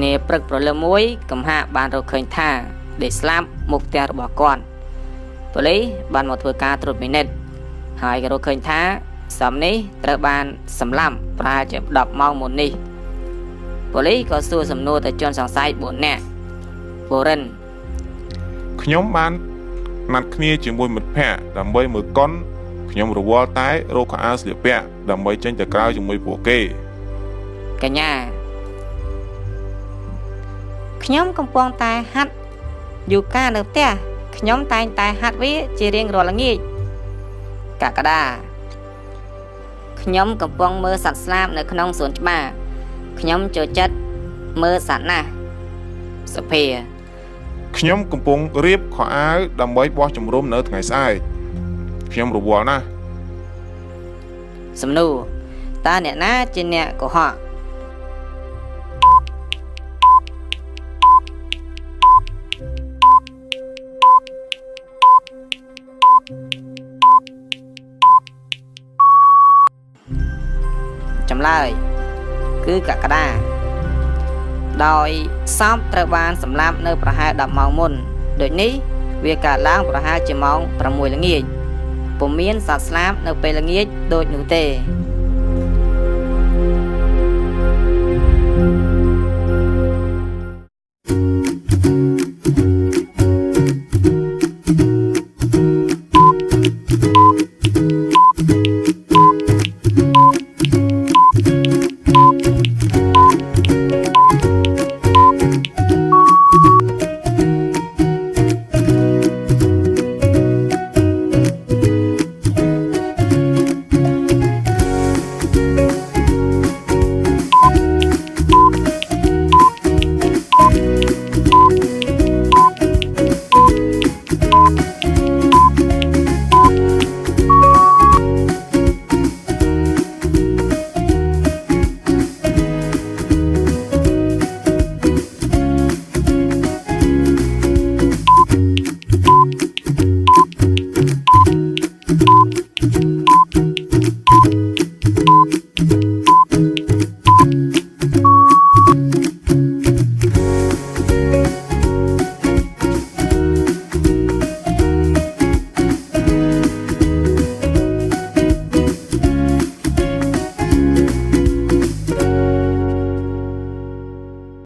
នាព្រឹកប្រលើមួយកំហាបានរកឃើញថាដេកស្លាប់មុខផ្ទះរបស់គាត់ប៉ូលីសបានមកធ្វើការត្រួតពិនិត្យហើយក៏រកឃើញថាសំនេះត្រូវបានសម្លាប់ប្រហែលជា10ម៉ោងមុននេះប៉ូលីសក៏សួរសំណួរទៅជនសង្ស័យ4នាក់បូរិនខ្ញុំបានណាត់គ្នាជាមួយមិត្តភ័ក្តិដើម្បីមើលកុនខ្ញុំរវល់តែរកខោអាវស្លៀកពាក់ដើម្បីចេញទៅក្រៅជាមួយពួកគេកញ្ញាខ្ញុំកំពុងតែហាត់យូហ្គានៅផ្ទះខ្ញុំតែងតែហាត់វាជារៀងរាល់ល្ងាចកក្កដាខ្ញុំកំពុងមើលសត្វស្លាបនៅក្នុងសួនច្បារខ្ញុំចូលចិត្តមើលសត្វណាស់សុភាខ្ញុំកំពុងរៀបខោអាវដើម្បីបោះជំរំនៅថ្ងៃស្អែកខ្ញុំរវល់ណាស់សំណួរតើអ្នកណាជាអ្នកកុហកចម្លើយគឺកក្កដាដោយសពត្រូវបានសម្លាប់នៅប្រហែល10ម៉ោងមុនដូចនេះវាកើតឡើងប្រហែលជាម៉ោង6ល្ងាចពុំមានសត្វស្លាបនៅពេលល្ងាចដូចនោះទេ